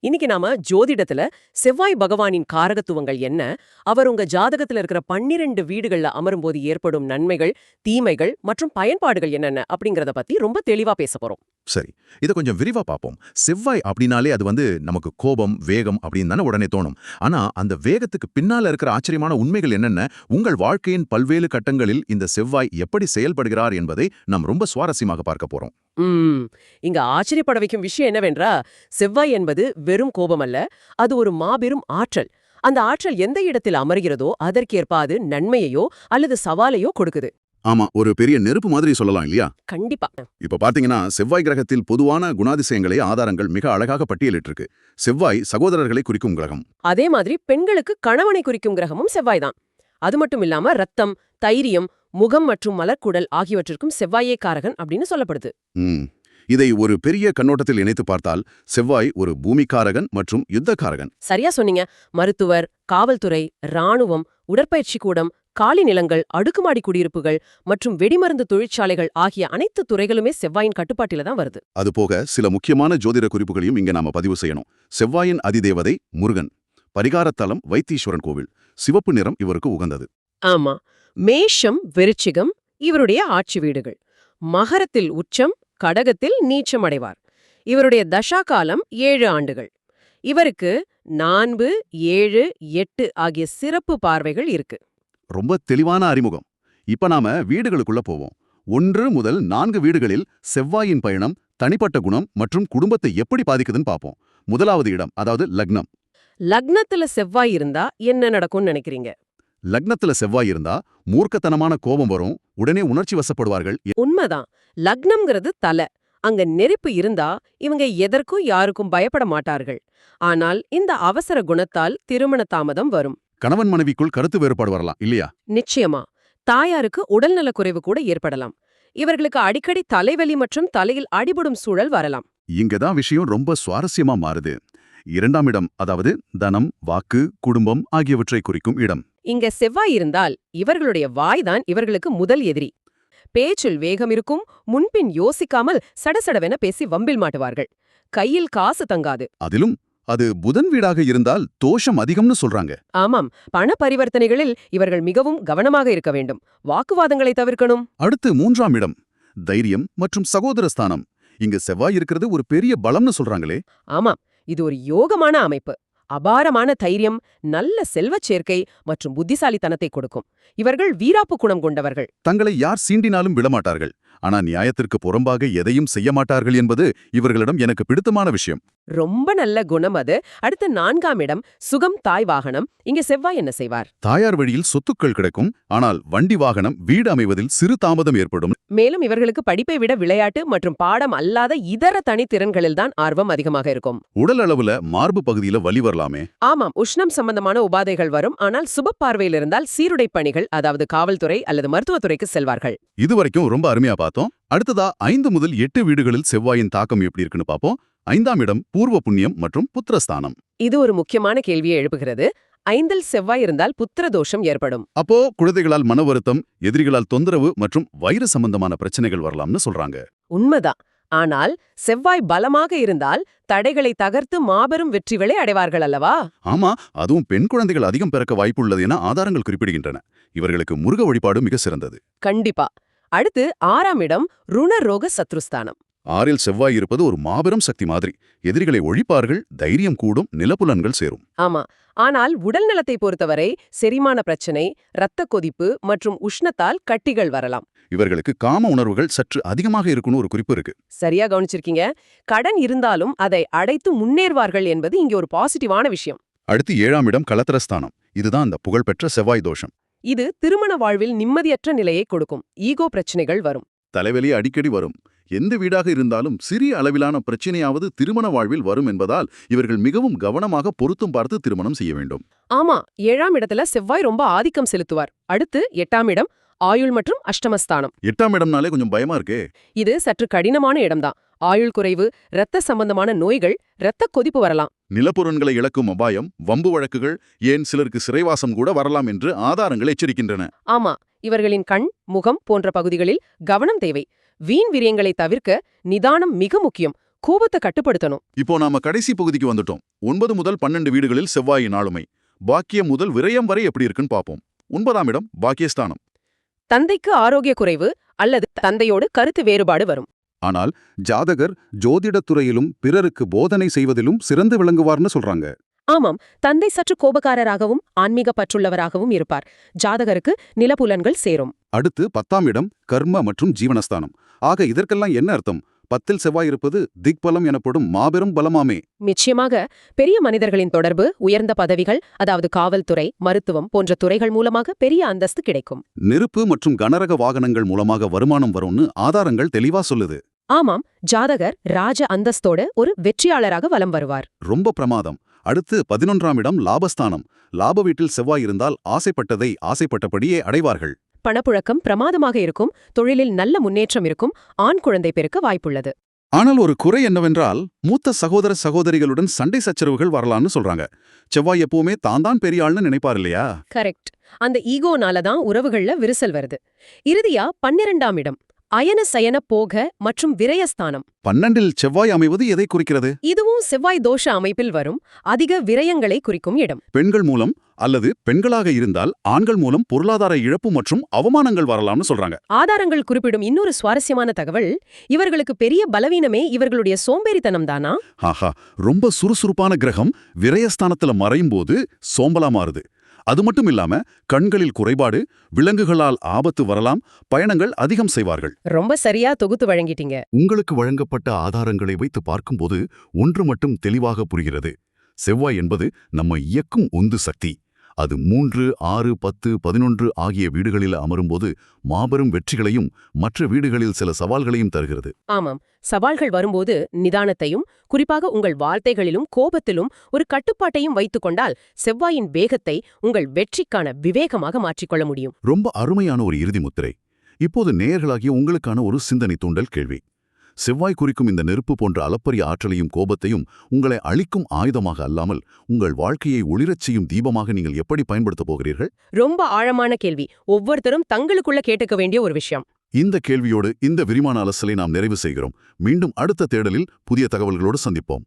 இன்னைக்கு நாம ஜோதிடத்துல செவ்வாய் பகவானின் காரகத்துவங்கள் என்ன, அவர் உங்க ஜாதகத்துல இருக்கிற 12 வீடுகள்ல அமரும்போது ஏற்படும் நன்மைகள், தீமைகள் மற்றும் பயன்பாடுகள் என்னென்ன அப்படிங்கறத பத்தி ரொம்ப தெளிவா பேச போறோம். சரி, இத கொஞ்சம் விரிவா பார்ப்போம். செவ்வாய் அப்படின்னாலே அது நமக்கு கோபம், வேகம் அப்படின்னு தானே உடனே தோணும். ஆனா அந்த வேகத்துக்கு பின்னால இருக்கிற ஆச்சரியமான உண்மைகள் என்னென்ன, உங்கள் வாழ்க்கையின் பல்வேறு கட்டங்களில் இந்த செவ்வாய் எப்படி செயல்படுகிறார் என்பதை நாம் ரொம்ப சுவாரஸ்யமாக பார்க்க போறோம். இங்க ஆச்சரியப்பட வைக்கும் விஷயம் என்னவென்றா, செவ்வாய் என்பது வெறும் கோபம் அல்ல, அது ஒரு மாபெரும் ஆற்றல். அந்த ஆற்றல் எந்த இடத்தில் அமர்கிறதோ அதற்கேற்ப அது நன்மையையோ அல்லது சவாலையோ கொடுக்குது. ஆமா, ஒரு பெரிய நெருப்பு மாதிரி சொல்லலாம் இல்லையா? கண்டிப்பா. இப்ப பாத்தீங்கன்னா, செவ்வாய் கிரகத்தில் பொதுவான குணாதிசயங்களை ஆதாரங்கள் மிக அழகாக பட்டியலிட்டிருக்கு. செவ்வாய் சகோதரர்களை குறிக்கும் கிரகம். அதே மாதிரி பெண்களுக்கு கணவனை குறிக்கும் கிரகமும் செவ்வாய் தான். அது மட்டும் இல்லாம ரத்தம், தைரியம், முகம் மற்றும் மலர்க்குடல் ஆகியவற்றிற்கும் செவ்வாயே காரகன் அப்படின்னு சொல்லப்படுது. இதை ஒரு பெரிய கண்ணோட்டத்தில் இணைத்து பார்த்தால் செவ்வாய் ஒரு பூமிக்காரகன் மற்றும் யுத்தக்காரகன். சரியா சொன்னீங்க. மருத்துவர், காவல்துறை, ராணுவம், உடற்பயிற்சி கூடம், காலி நிலங்கள், அடுக்குமாடி குடியிருப்புகள் மற்றும் வெடிமருந்து தொழிற்சாலைகள் ஆகிய அனைத்து துறைகளுமே செவ்வாயின் கட்டுப்பாட்டில தான் வருது. அதுபோக சில முக்கியமான ஜோதிட குறிப்புகளையும் இங்க நாம பதிவு செய்யணும். செவ்வாயின் அதிதேவதை முருகன், பரிகாரத்தலம் வைத்தீஸ்வரன் கோவில், சிவப்பு நிறம் இவருக்கு உகந்தது. ஆமா. மேஷம், விருச்சிகம் இவருடைய ஆட்சி வீடுகள். மகரத்தில் உச்சம், கடகத்தில் நீச்சம் அடைவார். இவருடைய தசா காலம் 7 ஆண்டுகள். இவருக்கு 4, 7, 8 ஆகிய சிறப்பு பார்வைகள் இருக்கு. ரொம்ப தெளிவான அறிமுகம். இப்ப நாம வீடுகளுக்குள்ள போவோம். 1 முதல் 4 வீடுகளில் செவ்வாயின் பயணம் தனிப்பட்ட குணம் மற்றும் குடும்பத்தை எப்படி பாதிக்குதுன்னு பார்ப்போம். முதலாவது இடம், அதாவது லக்னம். லக்னத்துல செவ்வாய் இருந்தா என்ன நடக்கும்னு நினைக்கிறீங்க? லக்னத்துல செவ்வாய் இருந்தா மூர்க்கத்தனமான கோபம் வரும், உடனே உணர்ச்சி வசப்படுவார்கள். உண்மைதான். லக்னம்ங்கிறது தலை. அங்க நெருப்பு இருந்தா இவங்க எதற்கும் யாருக்கும் பயப்பட மாட்டார்கள். ஆனால் இந்த அவசர குணத்தால் திருமண தாமதம் வரும். கணவன் மனைவிக்குள் கருத்து வேறுபாடு வரலாம் இல்லையா? நிச்சயமா. தாயாருக்கு உடல்நலக் குறைவு கூட ஏற்படலாம். இவர்களுக்கு அடிக்கடி தலைவலி மற்றும் தலையில் அடிபடும் சூழல் வரலாம். இங்கதான் விஷயம் ரொம்ப சுவாரஸ்யமா மாறுது. 2ஆம் இடம், அதாவது தனம், வாக்கு, குடும்பம் ஆகியவற்றை குறிக்கும் இடம். இங்க செவ்வாய் இருந்தால் இவர்களுடைய வாய்தான் இவர்களுக்கு முதல் எதிரி. பேச்சில் வேகம் இருக்கும், முன்பின் யோசிக்காமல் சடசடவென பேசி வம்பில் மாட்டுவார்கள். கையில் காசு தங்காது. அதிலும் அது புதன் வீடாக இருந்தால் தோஷம் அதிகம்னு சொல்றாங்க. ஆமாம், பண பரிவர்த்தனைகளில் இவர்கள் மிகவும் கவனமாக இருக்க வேண்டும். வாக்குவாதங்களை தவிர்க்கணும். அடுத்து 3ஆம் இடம், தைரியம் மற்றும் சகோதர ஸ்தானம். இங்க செவ்வாய் இருக்கிறது ஒரு பெரிய பலம்னு சொல்றாங்களே. ஆமாம், இது ஒரு யோகமான அமைப்பு. அபாரமான தைரியம், நல்ல செல்வச் சேர்க்கை மற்றும் புத்திசாலித்தனத்தை கொடுக்கும். இவர்கள் வீராப்பு குணம் கொண்டவர்கள். தங்களை யார் சீண்டினாலும் விடமாட்டார்கள். ஆனா நியாயத்திற்கு புறம்பாக எதையும் செய்ய மாட்டார்கள் என்பது இவர்களிடம் எனக்கு பிடித்தமான விஷயம். ரொம்ப நல்ல குணம் அது. அடுத்து 4ஆம் இடம், சுகம், தாய் வாகனம். இங்க செவ்வாய் என்ன செய்வார்? தாயார் வழியில் சொத்துக்கள் கிடைக்கும், ஆனால் வண்டி வாகனம், வீடு அமைவதில் சிறு தாமதம் ஏற்படும். மேலும் இவர்களுக்கு படிப்பை விட விளையாட்டு மற்றும் பாடம் அல்லாத இதர தனித்திறன்களில்தான் ஆர்வம் அதிகமாக இருக்கும். உடல் அளவுல மார்பு பகுதியில வலி வரலாமே. ஆமாம், உஷ்ணம் சம்பந்தமான உபாதைகள் வரும். ஆனால் சுப பார்வையில் இருந்தால் சீருடை பணிகள், அதாவது காவல்துறை அல்லது மருத்துவத்துறைக்கு செல்வார்கள். இதுவரைக்கும் ரொம்ப அருமையா பார்த்தோம். அடுத்ததா 5 முதல் 8 வீடுகளில் செவ்வாயின் தாக்கம் எப்படி இருக்குன்னு பார்ப்போம். 5ஆம் இடம், பூர்வ புண்ணியம் மற்றும் புத்திரஸ்தானம். இது ஒரு முக்கியமான கேள்வியை எழுப்புகிறது. 5இல் செவ்வாய் இருந்தால் புத்திர தோஷம் ஏற்படும். அப்போ குழந்தைகளால் மன வருத்தம், எதிரிகளால் தொந்தரவு மற்றும் வயிறு சம்பந்தமான பிரச்சனைகள் வரலாம்னு சொல்றாங்க. உண்மைதான். ஆனால் செவ்வாய் பலமாக இருந்தால் தடைகளை தகர்த்து மாபெரும் வெற்றிகளை அடைவார்கள் அல்லவா? ஆமா, அதுவும் பெண் குழந்தைகள் அதிகம் பிறக்க வாய்ப்புள்ளது என ஆதாரங்கள் குறிப்பிடுகின்றன. இவர்களுக்கு முருக வழிபாடு மிக சிறந்தது. கண்டிப்பா. அடுத்து 6ஆம் இடம், ருண ரோக சத்ருஸ்தானம். 6இல் செவ்வாய் இருப்பது ஒரு மாபெரும் சக்தி மாதிரி. எதிரிகளை ஒழிப்பார்கள், தைரியம் கூடும், நிலப்புலன்கள் சேரும். ஆமா. ஆனால் உடல் நலத்தை பொறுத்தவரை செரிமான பிரச்சனை, இரத்த கொதிப்பு மற்றும் உஷ்ணத்தால் கட்டிகள் வரலாம். இவர்களுக்கு காம உணர்வுகள் சற்று அதிகமாக இருக்குன்னு ஒரு குறிப்பு இருக்கு. சரியா கவனிச்சிருக்கீங்க. கடன் இருந்தாலும் அதை அடைத்து முன்னேறுவார்கள் என்பது இங்க ஒரு பாசிட்டிவான விஷயம். அடுத்து 7ஆம் இடம், கலத்திரஸ்தானம். இதுதான் அந்த புகழ்பெற்ற செவ்வாய் தோஷம். இது திருமண வாழ்வில் நிம்மதியற்ற நிலையை கொடுக்கும். ஈகோ பிரச்சனைகள் வரும். தலைவலி அடிக்கடி வரும். எந்த வீடாக இருந்தாலும் சிறிய அளவிலான பிரச்சனையாவது திருமண வாழ்வில் வரும் என்பதால் இவர்கள் மிகவும் கவனமாக பொருத்தம் பார்த்து திருமணம் செய்ய வேண்டும். ஆமா, 7ஆம் இடத்துல செவ்வாய் ரொம்ப ஆதிக்கம் செலுத்துவார். அடுத்து 8ஆம் இடம், ஆயுள் மற்றும் அஷ்டமஸ்தானம். 8ஆம் இடம்னாலே கொஞ்சம் பயமா இருக்கே. இது சற்று கடினமான இடம்தான். ஆயுள் குறைவு, இரத்த சம்பந்தமான நோய்கள், இரத்த கொதிப்பு வரலாம். நிலப்பொருட்களை இழக்கும் அபாயம், வம்பு வழக்குகள், ஏன் சிலருக்கு சிறைவாசம் கூட வரலாம் என்று ஆதாரங்கள் எச்சரிக்கின்றன. ஆமா, இவர்களின் கண், முகம் போன்ற பகுதிகளில் கவனம் தேவை. வீண் விரயங்களை தவிர்க்க நிதானம் மிக முக்கியம். கோபத்தை கட்டுப்படுத்தணும். இப்போ நாம கடைசி பகுதிக்கு வந்துட்டோம். 9 முதல் 12 வீடுகளில் செவ்வாயின் ஆளுமை. பாக்கியம் முதல் விரயம் வரை எப்படி இருக்குன்னு பார்ப்போம். 9ஆம் இடம் பாக்கியஸ்தானம். தந்தைக்கு ஆரோக்கிய குறைவு அல்லது தந்தையோடு கருத்து வேறுபாடு வரும். ஆனால் ஜாதகர் ஜோதிடத்துறையிலும் பிறருக்கு போதனை செய்வதிலும் சிறந்து விளங்குவார்னு சொல்றாங்க. ஆமாம், தந்தை சற்று கோபக்காரராகவும் ஆன்மீக பற்றுள்ளவராகவும் இருப்பார். ஜாதகருக்கு நிலப்புலன்கள் சேரும். அடுத்து 10ஆம் இடம் கர்ம மற்றும் ஜீவனஸ்தானம். ஆக இதற்கெல்லாம் என்ன அர்த்தம்? 10ல் செவ்வாய் இருப்பது திக்பலம் எனப்படும் மாபெரும் பலமாமே. நிச்சயமாக பெரிய மனிதர்களின் தொடர்பு, உயர்ந்த பதவிகள், அதாவது காவல்துறை, மருத்துவம் போன்ற துறைகள் மூலமாக பெரிய அந்தஸ்து கிடைக்கும். நெருப்பு மற்றும் கனரக வாகனங்கள் மூலமாக வருமானம் வரும்னு ஆதாரங்கள் தெளிவா சொல்லுது. ஆமாம், ஜாதகர் ராஜ அந்தஸ்தோட ஒரு வெற்றியாளராக வலம் வருவார். ரொம்ப பிரமாதம். அடுத்து 11ஆம் இடம் லாபஸ்தானம். லாப வீட்டில் செவ்வாய் இருந்தால் ஆசைப்பட்டதை ஆசைப்பட்டபடியே அடைவார்கள். பணப்புழக்கம் பிரமாதமாக இருக்கும், தொழிலில் நல்ல முன்னேற்றம் இருக்கும், ஆண் குழந்தை பெருக்க வாய்ப்புள்ளது. ஆனால் ஒரு குறை என்னவென்றால் மூத்த சகோதர சகோதரிகளுடன் சண்டை சச்சரவுகள் வரலான்னு சொல்றாங்க. செவ்வாய் எப்பவுமே தான் பெரிய ஆள்னு நினைப்பார் இல்லையா? கரெக்ட். அந்த ஈகோனால தான் உறவுகள்ல விரிசல் வருது. இறுதியா 12ஆம் இடம் அயன சயன போக மற்றும் விரயஸ்தானம். 12ல் செவ்வாய் அமைவது எதை குறிக்கிறது? இதுவும் செவ்வாய் தோஷ அமைப்பில் வரும் அதிக விரயங்களை குறிக்கும் இடம். பெண்கள் மூலம் அல்லது பெண்களாக இருந்தால் ஆண்கள் மூலம் பொருளாதார இழப்பு மற்றும் அவமானங்கள் வரலாம்னு சொல்றாங்க. ஆதாரங்கள் குறிப்பிடும் இன்னொரு சுவாரஸ்யமான தகவல், இவர்களுக்கு பெரிய பலவீனமே இவர்களுடைய சோம்பேறித்தனம் தானா? ஆஹா, ரொம்ப சுறுசுறுப்பான கிரகம் விரயஸ்தானத்துல மறையும் போது சோம்பலா மாறுது. அது மட்டும் இல்லாம கண்களில் குறைபாடு, விலங்குகளால் ஆபத்து வரலாம், பயணங்கள் அதிகம் செய்வார்கள். ரொம்ப சரியா தொகுத்து வழங்கிட்டீங்க. உங்களுக்கு வழங்கப்பட்ட ஆதாரங்களை வைத்து பார்க்கும்போது ஒன்று மட்டும் தெளிவாக புரிகிறது. செவ்வாய் என்பது நம்ம இயக்கும் உந்து சக்தி. அது 3, 6, 10, 11 ஆகிய வீடுகளில் அமரும்போது மாபெரும் வெற்றிகளையும் மற்ற வீடுகளில் சில சவால்களையும் தருகிறது. ஆமாம், சவால்கள் வரும்போது நிதானத்தையும் குறிப்பாக உங்கள் வார்த்தைகளிலும் கோபத்திலும் ஒரு கட்டுப்பாட்டையும் வைத்துக் கொண்டால் செவ்வாயின் வேகத்தை உங்கள் வெற்றிக்கான விவேகமாக மாற்றிக்கொள்ள முடியும். ரொம்ப அருமையான ஒரு இறுதி முத்திரை. இப்போது நேயர்களாகிய உங்களுக்கான ஒரு சிந்தனை தூண்டல் கேள்வி. செவ்வாய் குறிக்கும் இந்த நெருப்பு போன்ற அளப்பரிய ஆற்றலையும் கோபத்தையும் உங்களை அழிக்கும் ஆயுதமாக அல்லாமல் உங்கள் வாழ்க்கையை ஒளிரச் செய்யும் தீபமாக நீங்கள் எப்படி பயன்படுத்தப் போகிறீர்கள்? ரொம்ப ஆழமான கேள்வி. ஒவ்வொருத்தரும் தங்களுக்குள்ள கேட்டுக்க வேண்டிய ஒரு விஷயம். இந்த கேள்வியோடு இந்த விரிவான அலசலை நாம் நிறைவு செய்கிறோம். மீண்டும் அடுத்த தேடலில் புதிய தகவல்களோடு சந்திப்போம்.